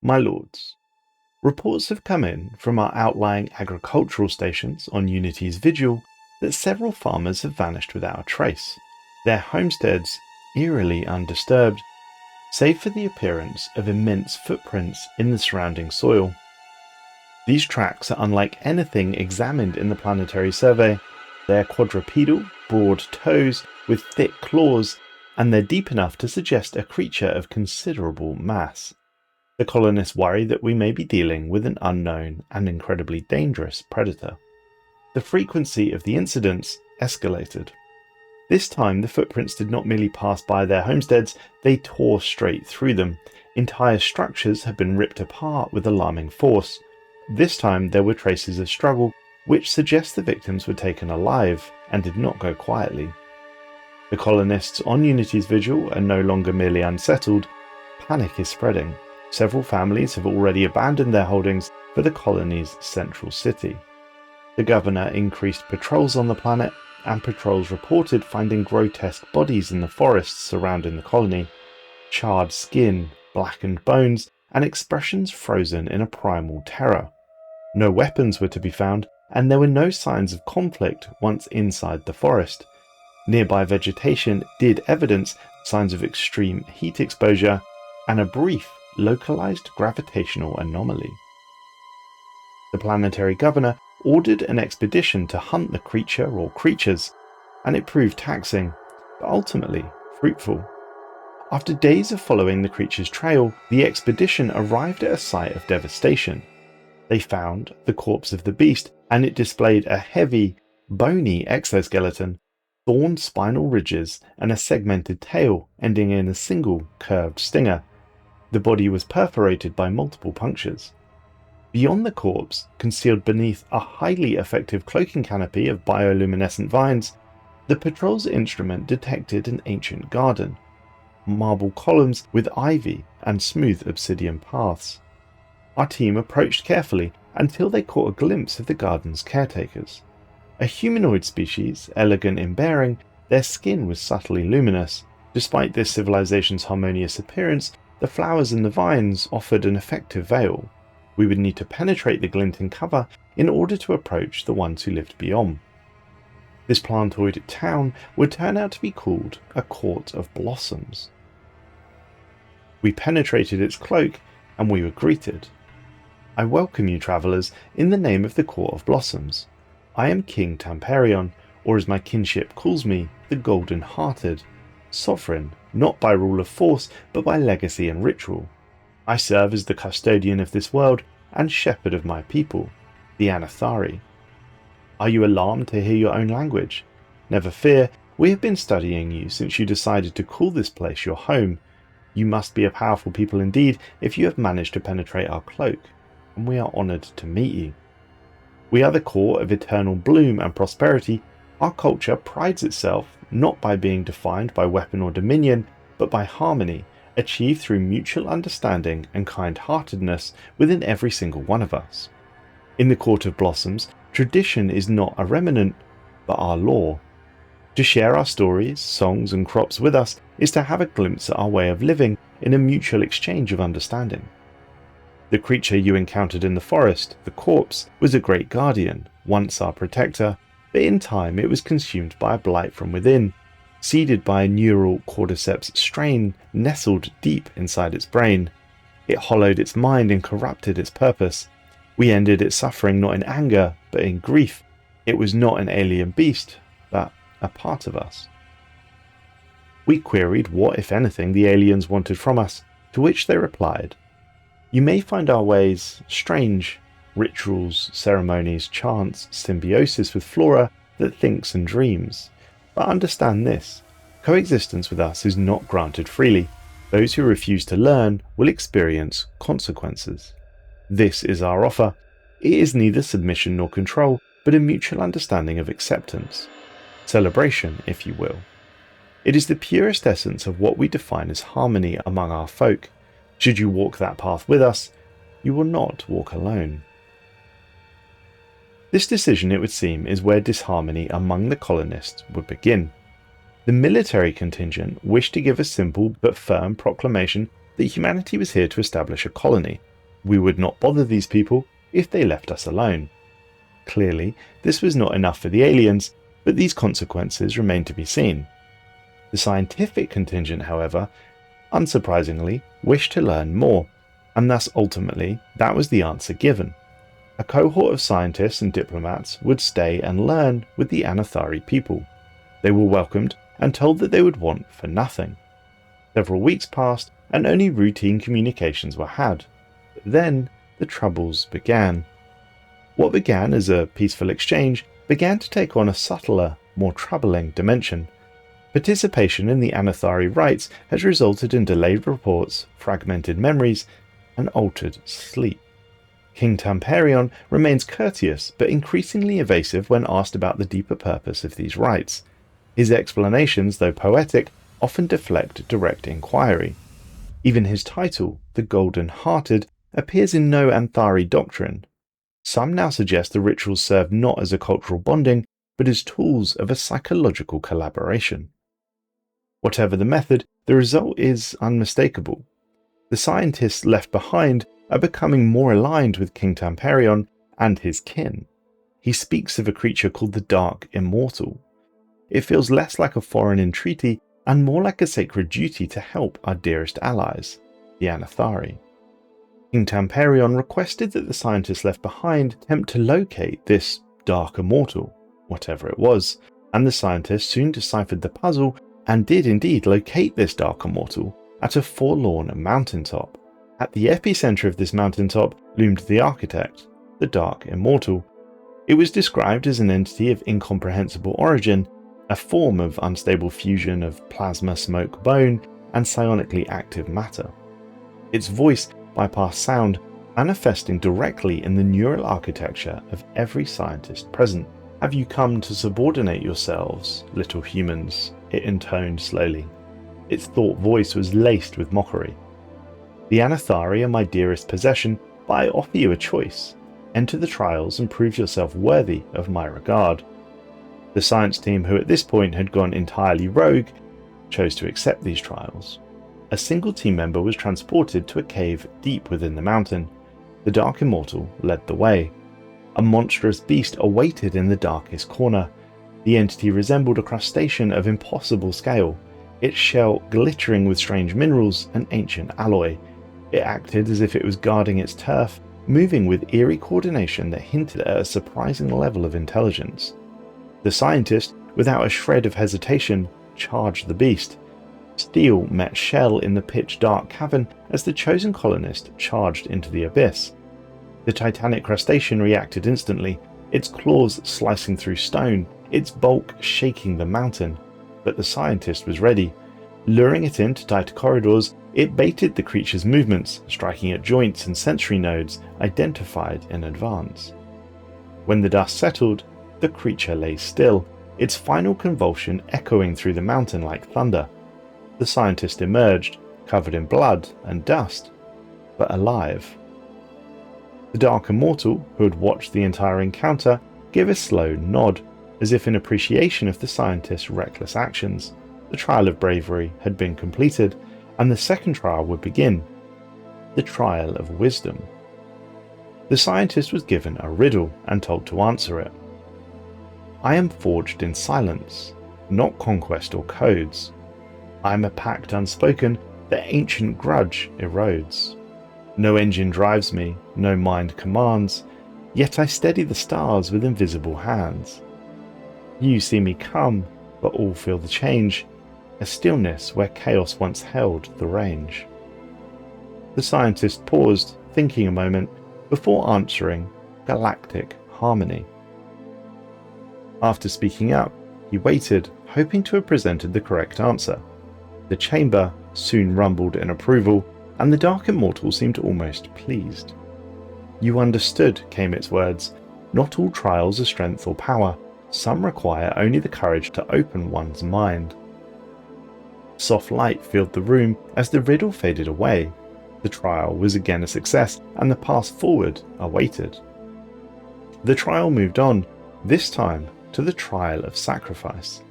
My lords, reports have come in from our outlying agricultural stations on Unity's vigil that several farmers have vanished without a trace, their homesteads eerily undisturbed, save for the appearance of immense footprints in the surrounding soil. These tracks are unlike anything examined in the planetary survey. They are quadrupedal, broad toes with thick claws, and they're deep enough to suggest a creature of considerable mass. The colonists worry that we may be dealing with an unknown and incredibly dangerous predator. The frequency of the incidents escalated. This time the footprints did not merely pass by their homesteads, they tore straight through them. Entire structures had been ripped apart with alarming force. This time there were traces of struggle, which suggests the victims were taken alive and did not go quietly. The colonists on Unity's vigil are no longer merely unsettled. Panic is spreading. Several families have already abandoned their holdings for the colony's central city. The governor increased patrols on the planet, and patrols reported finding grotesque bodies in the forests surrounding the colony, charred skin, blackened bones, and expressions frozen in a primal terror. No weapons were to be found, and there were no signs of conflict once inside the forest. Nearby vegetation did evidence signs of extreme heat exposure and a brief, localized gravitational anomaly. The planetary governor ordered an expedition to hunt the creature or creatures, and it proved taxing, but ultimately fruitful. After days of following the creature's trail, the expedition arrived at a site of devastation. They found the corpse of the beast, and it displayed a heavy, bony exoskeleton, thorned spinal ridges, and a segmented tail ending in a single curved stinger. The body was perforated by multiple punctures. Beyond the corpse, concealed beneath a highly effective cloaking canopy of bioluminescent vines, the patrol's instrument detected an ancient garden, marble columns with ivy and smooth obsidian paths. Our team approached carefully until they caught a glimpse of the garden's caretakers. A humanoid species, elegant in bearing, their skin was subtly luminous. Despite this civilization's harmonious appearance, the flowers and the vines offered an effective veil. We would need to penetrate the glinting cover in order to approach the ones who lived beyond. This plantoid town would turn out to be called a Court of Blossoms. We penetrated its cloak, and we were greeted. I welcome you, travellers, in the name of the Court of Blossoms. I am King Tamperion, or as my kinship calls me, the Golden-Hearted, sovereign not by rule of force, but by legacy and ritual. I serve as the custodian of this world and shepherd of my people, the Anathari. Are you alarmed to hear your own language? Never fear, we have been studying you since you decided to call this place your home. You must be a powerful people indeed if you have managed to penetrate our cloak, and we are honoured to meet you. We are the core of eternal bloom and prosperity. Our culture prides itself not by being defined by weapon or dominion, but by harmony, achieved through mutual understanding and kind-heartedness within every single one of us. In the Court of Blossoms, tradition is not a remnant, but our law. To share our stories, songs and crops with us is to have a glimpse at our way of living in a mutual exchange of understanding. The creature you encountered in the forest, the corpse, was a great guardian, once our protector, but in time it was consumed by a blight from within, seeded by a neural cordyceps strain nestled deep inside its brain. It hollowed its mind and corrupted its purpose. We ended its suffering not in anger, but in grief. It was not an alien beast, but a part of us. We queried what, if anything, the aliens wanted from us, to which they replied, "You may find our ways strange, rituals, ceremonies, chants, symbiosis with flora that thinks and dreams. But understand this, coexistence with us is not granted freely. Those who refuse to learn will experience consequences. This is our offer. It is neither submission nor control, but a mutual understanding of acceptance. Celebration, if you will. It is the purest essence of what we define as harmony among our folk. Should you walk that path with us, you will not walk alone." This decision, it would seem, is where disharmony among the colonists would begin. The military contingent wished to give a simple but firm proclamation that humanity was here to establish a colony, We would not bother these people if they left us alone. Clearly, this was not enough for the aliens, but these consequences remain to be seen. The scientific contingent, however, unsurprisingly, wished to learn more, and thus ultimately that was the answer given. A cohort of scientists and diplomats would stay and learn with the Anathari people. They were welcomed and told that they would want for nothing. Several weeks passed and only routine communications were had. But then the troubles began. What began as a peaceful exchange began to take on a subtler, more troubling dimension. Participation in the Anathari rites has resulted in delayed reports, fragmented memories, and altered sleep. King Tamperion remains courteous but increasingly evasive when asked about the deeper purpose of these rites. His explanations, though poetic, often deflect direct inquiry. Even his title, the Golden-Hearted, appears in no Anthari doctrine. Some now suggest the rituals serve not as a cultural bonding, but as tools of a psychological collaboration. Whatever the method, the result is unmistakable. The scientists left behind are becoming more aligned with King Tamperion and his kin. He speaks of a creature called the Dark Immortal. It feels less like a foreign entreaty and more like a sacred duty to help our dearest allies, the Anathari. King Tamperion requested that the scientists left behind attempt to locate this Dark Immortal, whatever it was, and the scientists soon deciphered the puzzle and did indeed locate this Dark Immortal at a forlorn mountaintop. At the epicenter of this mountaintop loomed the architect, the Dark Immortal. It was described as an entity of incomprehensible origin, a form of unstable fusion of plasma, smoke, bone, and psionically active matter. Its voice bypassed sound, manifesting directly in the neural architecture of every scientist present. "Have you come to subordinate yourselves, little humans?" it intoned slowly. Its thought voice was laced with mockery. "The Anathari are my dearest possession, but I offer you a choice. Enter the trials and prove yourself worthy of my regard." The science team, who at this point had gone entirely rogue, chose to accept these trials. A single team member was transported to a cave deep within the mountain. The Dark Immortal led the way. A monstrous beast awaited in the darkest corner. The entity resembled a crustacean of impossible scale, its shell glittering with strange minerals and ancient alloy. It acted as if it was guarding its turf, moving with eerie coordination that hinted at a surprising level of intelligence. The scientist, without a shred of hesitation, charged the beast. Steel met shell in the pitch-dark cavern as the chosen colonist charged into the abyss. The titanic crustacean reacted instantly, its claws slicing through stone, its bulk shaking the mountain. But the scientist was ready. Luring it into tighter corridors, it baited the creature's movements, striking at joints and sensory nodes identified in advance. When the dust settled, the creature lay still, its final convulsion echoing through the mountain like thunder. The scientist emerged, covered in blood and dust, but alive. The Dark Immortal, who had watched the entire encounter, gave a slow nod, as if in appreciation of the scientist's reckless actions. The trial of bravery had been completed, and the second trial would begin, the trial of wisdom. The scientist was given a riddle and told to answer it. "I am forged in silence, not conquest or codes. I am a pact unspoken that ancient grudge erodes. No engine drives me, no mind commands, yet I steady the stars with invisible hands. You see me come, but all feel the change, a stillness where chaos once held the range." The scientist paused, thinking a moment, before answering, "Galactic harmony." After speaking up, he waited, hoping to have presented the correct answer. The chamber soon rumbled in approval, and the Dark Immortal seemed almost pleased. "You understood," came its words. "Not all trials are strength or power. Some require only the courage to open one's mind." Soft light filled the room as the riddle faded away. The trial was again a success, and the path forward awaited. The trial moved on, this time to the trial of sacrifice.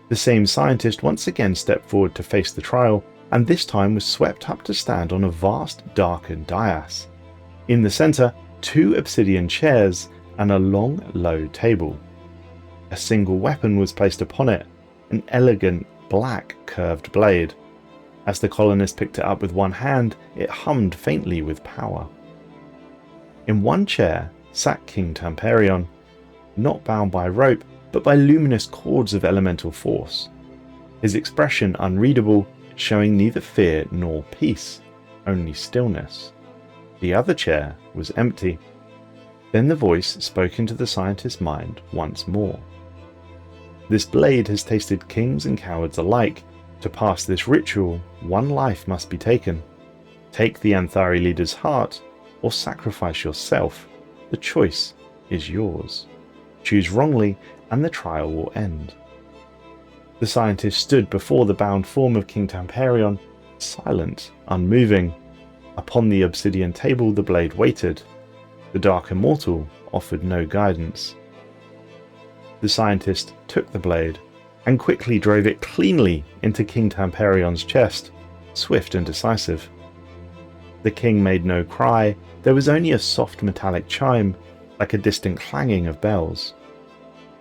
The same scientist once again stepped forward to face the trial, and this time was swept up to stand on a vast darkened dais. In the centre, 2 obsidian chairs and a long, low table. A single weapon was placed upon it, an elegant, black, curved blade. As the colonist picked it up with one hand, it hummed faintly with power. In one chair sat King Tamperion, not bound by rope, but by luminous cords of elemental force. His expression unreadable, showing neither fear nor peace, only stillness. The other chair was empty. Then the voice spoke into the scientist's mind once more. This blade has tasted kings and cowards alike. To pass this ritual, one life must be taken. Take the Anathari leader's heart, or sacrifice yourself. The choice is yours. Choose wrongly, and the trial will end. The scientist stood before the bound form of King Tamperion, silent, unmoving. Upon the obsidian table the blade waited. The Dark Immortal offered no guidance. The scientist took the blade and quickly drove it cleanly into King Tamperion's chest, swift and decisive. The king made no cry, there was only a soft metallic chime, like a distant clanging of bells.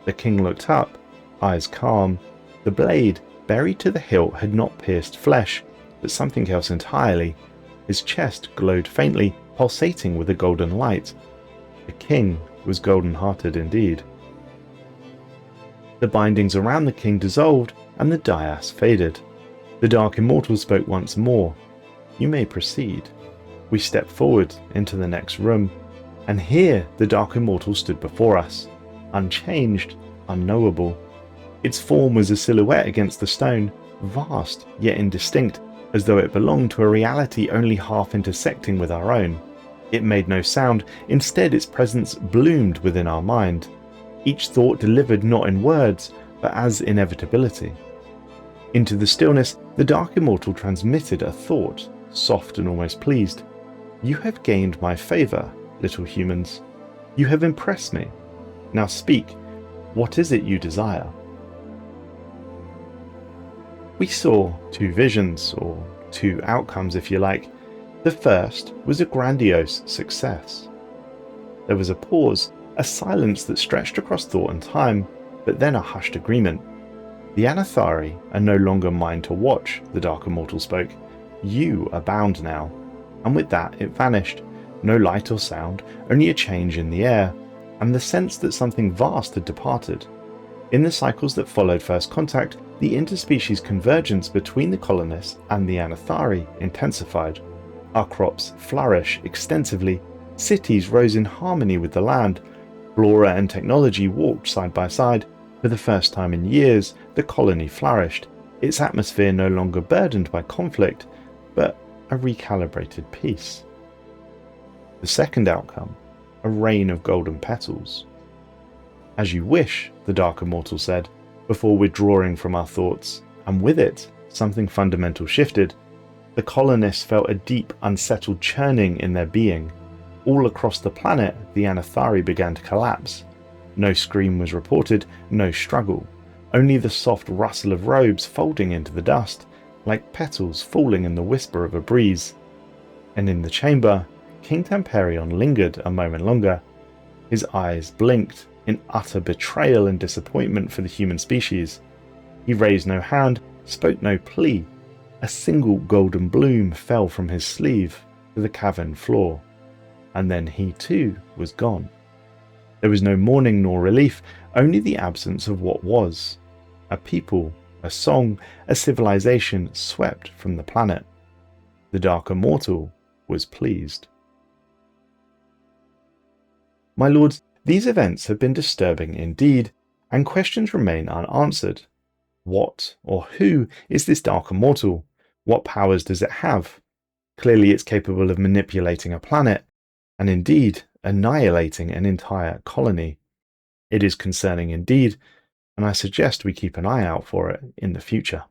The king looked up, eyes calm. The blade, buried to the hilt, had not pierced flesh, but something else entirely. His chest glowed faintly, pulsating with a golden light. The king was golden-hearted indeed. The bindings around the king dissolved, and the dais faded. The Dark Immortal spoke once more. You may proceed. We stepped forward into the next room, and here the Dark Immortal stood before us, unchanged, unknowable. Its form was a silhouette against the stone, vast yet indistinct, as though it belonged to a reality only half intersecting with our own. It made no sound, instead its presence bloomed within our mind. Each thought delivered not in words, but as inevitability. Into the stillness, the Dark Immortal transmitted a thought, soft and almost pleased. You have gained my favour, little humans. You have impressed me. Now speak, what is it you desire? We saw 2 visions, or 2 outcomes if you like. The first was a grandiose success. There was a pause, a silence that stretched across thought and time, but then a hushed agreement. The Anathari are no longer mine to watch, the Dark Immortal spoke. You are bound now. And with that it vanished. No light or sound, only a change in the air, and the sense that something vast had departed. In the cycles that followed first contact, the interspecies convergence between the colonists and the Anathari intensified. Our crops flourished extensively, cities rose in harmony with the land, flora and technology walked side by side. For the first time in years, the colony flourished, its atmosphere no longer burdened by conflict, but a recalibrated peace. The second outcome, a rain of golden petals. As you wish, the Dark Immortal said, before withdrawing from our thoughts, and with it, something fundamental shifted. The colonists felt a deep, unsettled churning in their being. All across the planet, the Anathari began to collapse. No scream was reported, no struggle, only the soft rustle of robes folding into the dust, like petals falling in the whisper of a breeze. And in the chamber, King Tamperion lingered a moment longer. His eyes blinked in utter betrayal and disappointment for the human species. He raised no hand, spoke no plea. A single golden bloom fell from his sleeve to the cavern floor, and then he too was gone. There was no mourning nor relief, only the absence of what was. A people, a song, a civilization swept from the planet. The Dark Immortal was pleased. My lords, these events have been disturbing indeed, and questions remain unanswered. What or who is this Dark Immortal? What powers does it have? Clearly it's capable of manipulating a planet, and indeed annihilating an entire colony. It is concerning indeed, and I suggest we keep an eye out for it in the future.